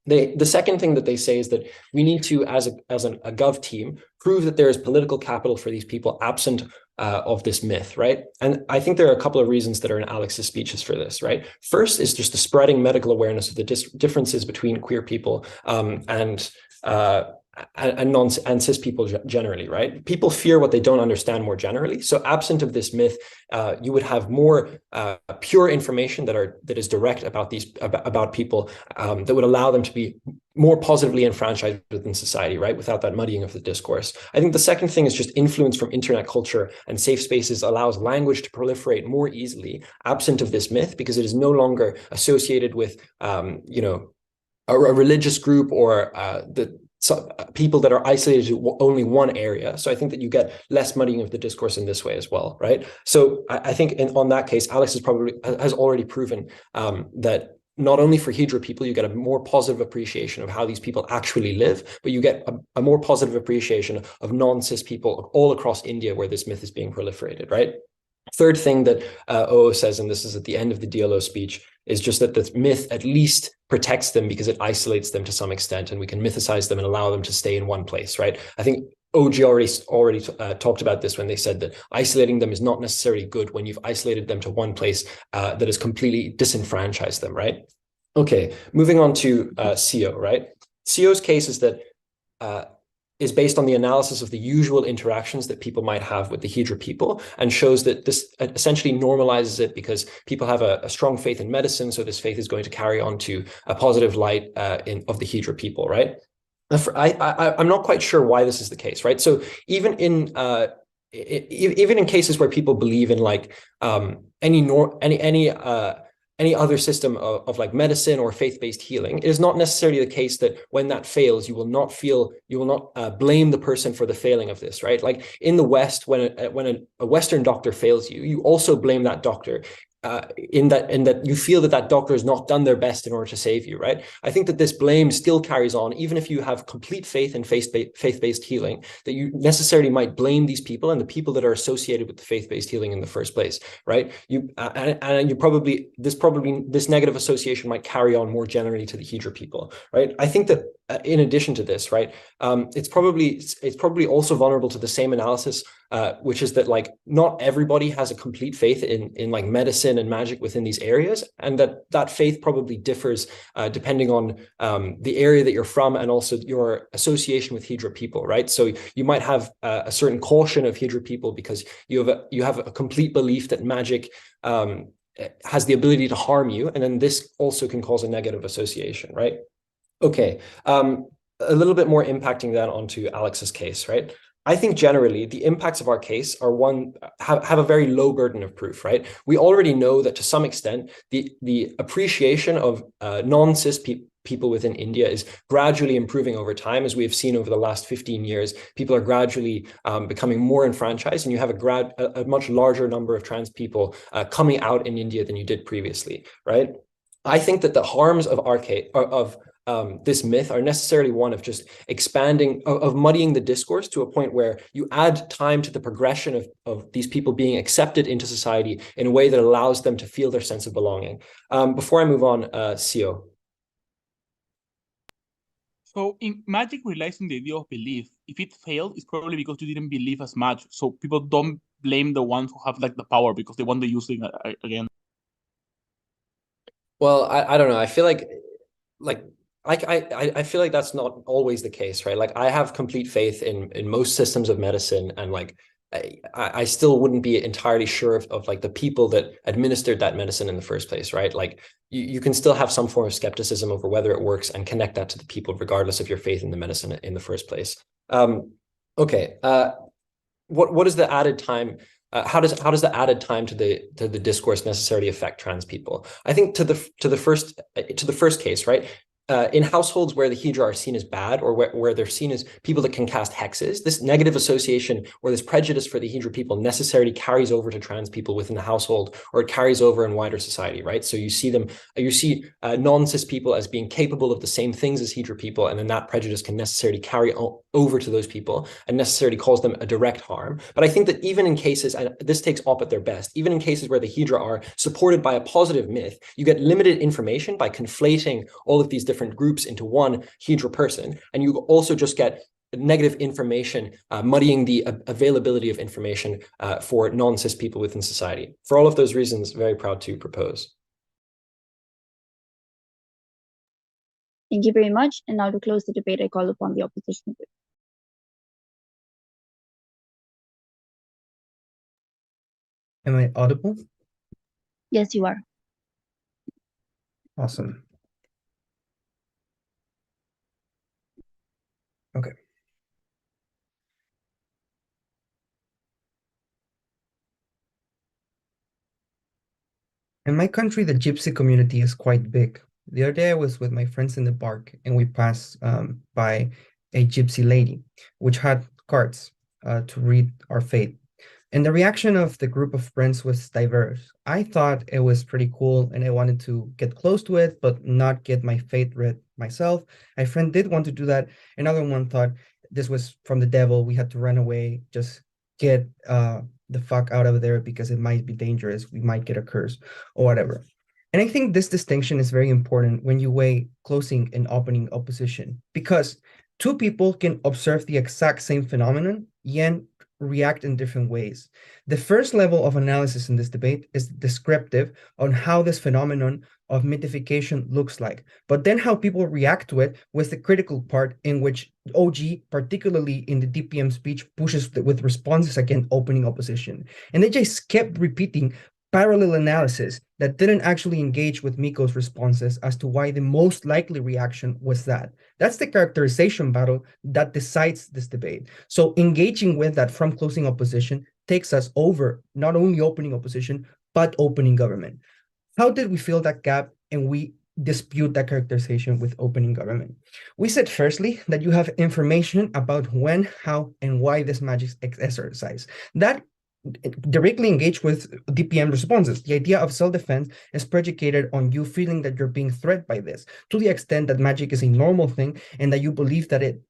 The second thing that they say is that we need to, as a gov team, prove that there is political capital for these people absent of this myth, right? And I think there are a couple of reasons that are in Alex's speeches for this, right? First is just the spreading medical awareness of the differences between queer people and cis people generally, right? People fear what they don't understand more generally. So absent of this myth, you would have more pure information that is direct about people that would allow them to be more positively enfranchised within society, right? Without that muddying of the discourse. I think the second thing is just influence from internet culture and safe spaces allows language to proliferate more easily absent of this myth because it is no longer associated with, a religious group or people that are isolated to only one area. So I think that you get less muddying of the discourse in this way as well, right? So I think on that case, Alex has already proven that not only for Hijra people, you get a more positive appreciation of how these people actually live, but you get a more positive appreciation of non-cis people all across India where this myth is being proliferated, right? Third thing that OO says, and this is at the end of the DLO speech, is just that the myth at least protects them because it isolates them to some extent, and we can mythicize them and allow them to stay in one place, right? I think OG already talked about this when they said that isolating them is not necessarily good when you've isolated them to one place that has completely disenfranchised them, right? Okay, moving on to CO, right? CO's case is that is based on the analysis of the usual interactions that people might have with the Hijra people, and shows that this essentially normalizes it because people have a strong faith in medicine, so this faith is going to carry on to a positive light of the Hijra people, right? I'm not quite sure why this is the case, right? So even in cases where people believe in like any other system of like medicine or faith-based healing, it is not necessarily the case that when that fails, you will not blame the person for the failing of this, right? Like in the West, when a Western doctor fails you, you also blame that doctor. In that you feel that doctor has not done their best in order to save you, right? I think that this blame still carries on, even if you have complete faith in faith-based healing, that you necessarily might blame these people and the people that are associated with the faith-based healing in the first place, right? This negative association might carry on more generally to the Hijra people, right? I think that in addition to this, right, it's probably also vulnerable to the same analysis, which is that like not everybody has a complete faith in like medicine and magic within these areas, and that faith probably differs depending on the area that you're from and also your association with Hijra people, right? So you might have a certain caution of Hijra people because you have a complete belief that magic has the ability to harm you, and then this also can cause a negative association, right? Okay, a little bit more impacting that onto Alex's case, right? I think generally the impacts of our case are have a very low burden of proof, right? We already know that to some extent the appreciation of non-cis people within India is gradually improving over time, as we have seen over the last 15 years. People are gradually becoming more enfranchised, and you have a much larger number of trans people coming out in India than you did previously, right? I think that the harms of our case of this myth are necessarily one of just expanding, of muddying the discourse to a point where you add time to the progression of these people being accepted into society in a way that allows them to feel their sense of belonging. Before I move on, Sio. So in magic relies on the idea of belief. If it failed, it's probably because you didn't believe as much. So people don't blame the ones who have like the power because they want to use it again. Well, I don't know. I feel like I feel like that's not always the case, right? Like I have complete faith in most systems of medicine, and like I still wouldn't be entirely sure of like the people that administered that medicine in the first place, right? Like you can still have some form of skepticism over whether it works and connect that to the people regardless of your faith in the medicine in the first place. Okay. What is the added time? How does the added time to the discourse necessarily affect trans people? I think to the first case, right? In households where the Hijra are seen as bad, or where they're seen as people that can cast hexes, this negative association or this prejudice for the Hijra people necessarily carries over to trans people within the household, or it carries over in wider society, right? So you see non-cis people as being capable of the same things as Hijra people, and then that prejudice can necessarily carry over to those people and necessarily cause them a direct harm. But I think that even in cases, and this takes op at their best, even in cases where the Hijra are supported by a positive myth, you get limited information by conflating all of these different groups into one Hijra person, and you also just get negative information, muddying the availability of information for non-cis people within society. For all of those reasons, very proud to propose. Thank you very much. And now to close the debate, I call upon the opposition. Am I audible? Yes, you are. Awesome. Okay. In my country, the gypsy community is quite big. The other day I was with my friends in the park, and we passed by a gypsy lady, which had cards to read our fate. And the reaction of the group of friends was diverse. I thought it was pretty cool and I wanted to get close to it, but not get my fate read myself. My friend did want to do that. Another one thought this was from the devil. We had to run away, just get the fuck out of there because it might be dangerous. We might get a curse or whatever. And I think this distinction is very important when you weigh closing and opening opposition, because two people can observe the exact same phenomenon, yet react in different ways. The first level of analysis in this debate is descriptive on how this phenomenon of mythification looks like, but then how people react to it was the critical part in which OG, particularly in the DPM speech, pushes with responses against opening opposition. And they just kept repeating parallel analysis that didn't actually engage with Mikko's responses as to why the most likely reaction was that. That's the characterization battle that decides this debate. So engaging with that from closing opposition takes us over not only opening opposition, but opening government. How did we fill that gap and we dispute that characterization with opening government? We said firstly that you have information about when, how, and why this magic is exercised. That directly engage with DPM responses. The idea of self-defense is predicated on you feeling that you're being threatened by this, to the extent that magic is a normal thing and that you believe that it's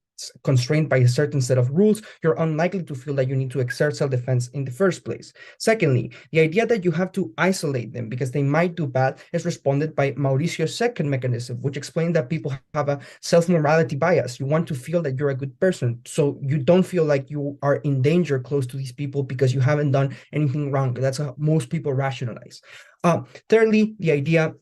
constrained by a certain set of rules, you're unlikely to feel that you need to exert self-defense in the first place. Secondly, the idea that you have to isolate them because they might do bad is responded by Mauricio's second mechanism, which explained that people have a self-morality bias. You want to feel that you're a good person, so you don't feel like you are in danger close to these people because you haven't done anything wrong. That's how most people rationalize. Thirdly, the idea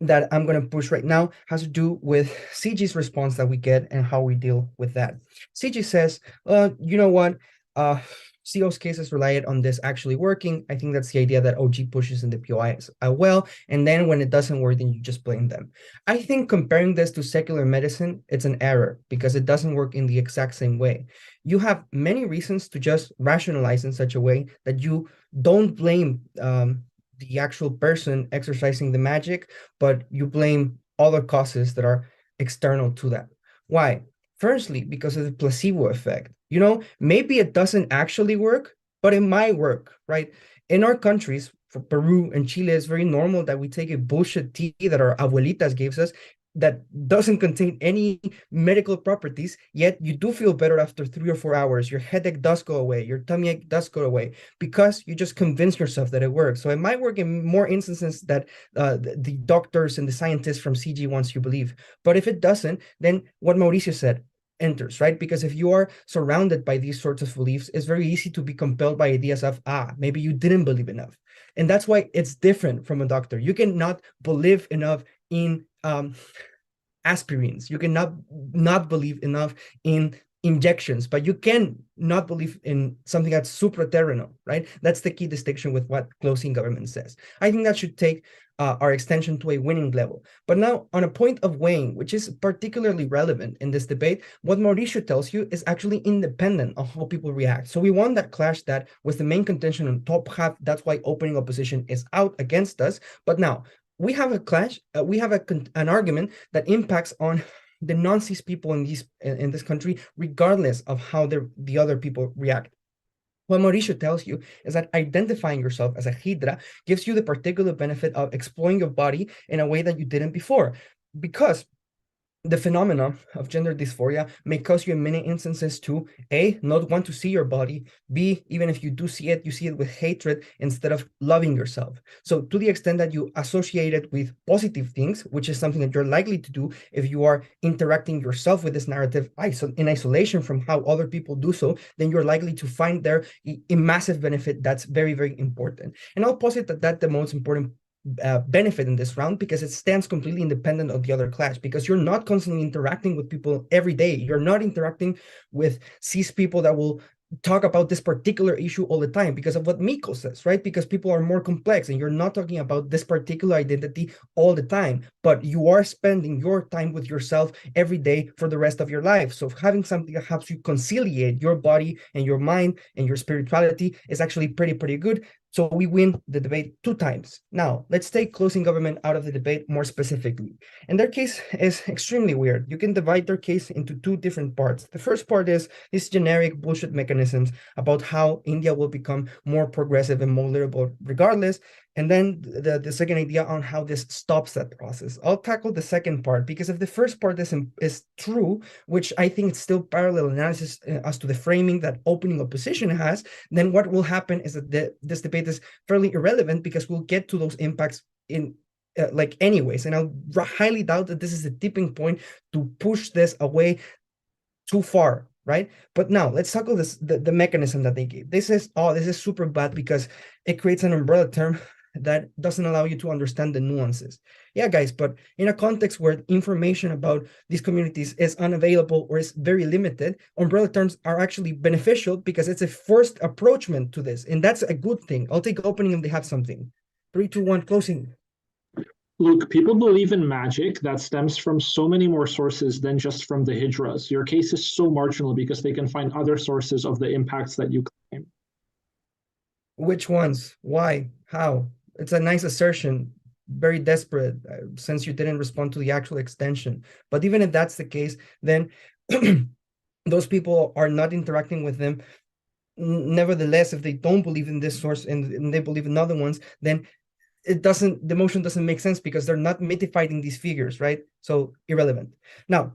that I'm going to push right now has to do with CG's response that we get and how we deal with that. CG says, you know what, CO's cases relied on this actually working. I think that's the idea that OG pushes in the POI as well. And then when it doesn't work, then you just blame them. I think comparing this to secular medicine, it's an error because it doesn't work in the exact same way. You have many reasons to just rationalize in such a way that you don't blame the actual person exercising the magic, but you blame other causes that are external to that. Why? Firstly, because of the placebo effect. You know, maybe it doesn't actually work, but it might work, right? In our countries, for Peru and Chile, it's very normal that we take a bullshit tea that our abuelitas gives us that doesn't contain any medical properties, yet you do feel better after 3 or 4 hours. Your headache does go away, your tummy ache does go away, because you just convince yourself that it works. So it might work in more instances that the doctors and the scientists from CG wants you believe. But if it doesn't, then what Mauricio said enters, right? Because if you are surrounded by these sorts of beliefs, it's very easy to be compelled by ideas of, maybe you didn't believe enough. And that's why it's different from a doctor. You cannot believe enough in aspirins. You cannot not believe enough in injections, but you can not believe in something that's supraterrenal, right? That's the key distinction with what closing government says. I think that should take our extension to a winning level. But now, on a point of weighing, which is particularly relevant in this debate, what Mauricio tells you is actually independent of how people react. So we won that clash that was the main contention on top half. That's why opening opposition is out against us. But now, we have a clash, we have an argument that impacts on the non-cis people in this country, regardless of how the other people react. What Mauricio tells you is that identifying yourself as a Hijra gives you the particular benefit of exploring your body in a way that you didn't before, because the phenomena of gender dysphoria may cause you in many instances to A, not want to see your body, B, even if you do see it, you see it with hatred instead of loving yourself. So to the extent that you associate it with positive things, which is something that you're likely to do if you are interacting yourself with this narrative in isolation from how other people do so, then you're likely to find there a massive benefit that's very, very important. And I'll posit that the most important benefit in this round, because it stands completely independent of the other clash, because you're not constantly interacting with people every day. You're not interacting with cis people that will talk about this particular issue all the time because of what Mikko says, right? Because people are more complex and you're not talking about this particular identity all the time, but you are spending your time with yourself every day for the rest of your life. So having something that helps you conciliate your body and your mind and your spirituality is actually pretty good. So we win the debate 2 times. Now, let's take closing government out of the debate more specifically. And their case is extremely weird. You can divide their case into 2 different parts. The first part is these generic bullshit mechanisms about how India will become more progressive and more liberal regardless. And then the second idea on how this stops that process. I'll tackle the second part because if the first part is true, which I think it's still parallel analysis as to the framing that opening opposition has, then what will happen is that this debate is fairly irrelevant because we'll get to those impacts in like anyways. And I'll highly doubt that this is the tipping point to push this away too far, right? But now let's tackle the mechanism that they gave. This is super bad because it creates an umbrella term that doesn't allow you to understand the nuances. Yeah, guys, but in a context where information about these communities is unavailable or is very limited, umbrella terms are actually beneficial because it's a first approachment to this, and that's a good thing. I'll take opening if they have something. 3, 2, 1, closing. Look, people believe in magic that stems from so many more sources than just from the Hijras. Your case is so marginal because they can find other sources of the impacts that you claim. Which ones? Why? How? It's a nice assertion, very desperate, since you didn't respond to the actual extension. But even if that's the case, then those people are not interacting with them. Nevertheless, if they don't believe in this source and they believe in other ones, then the motion doesn't make sense because they're not mythifying these figures, right? So irrelevant. Now,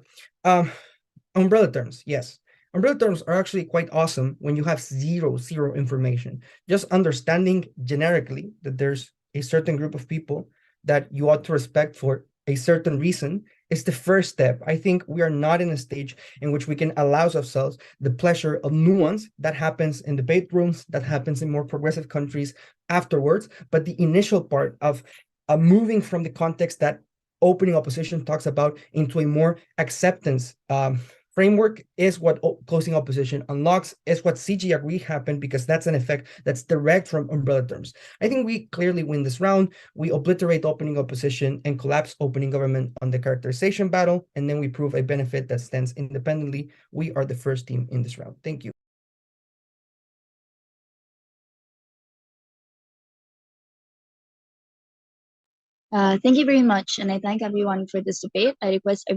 umbrella terms, yes. Umbrella terms are actually quite awesome when you have zero information. Just understanding generically that there's a certain group of people that you ought to respect for a certain reason is the first step. I think we are not in a stage in which we can allow ourselves the pleasure of nuance that happens in debate rooms, that happens in more progressive countries afterwards. But the initial part of moving from the context that opening opposition talks about into a more acceptance framework is what closing opposition unlocks, is what CG agree happened, because that's an effect that's direct from umbrella terms. I think we clearly win this round. We obliterate opening opposition and collapse opening government on the characterization battle, and then we prove a benefit that stands independently. We are the first team in this round. Thank you. Thank you very much, and I thank everyone for this debate. I request everyone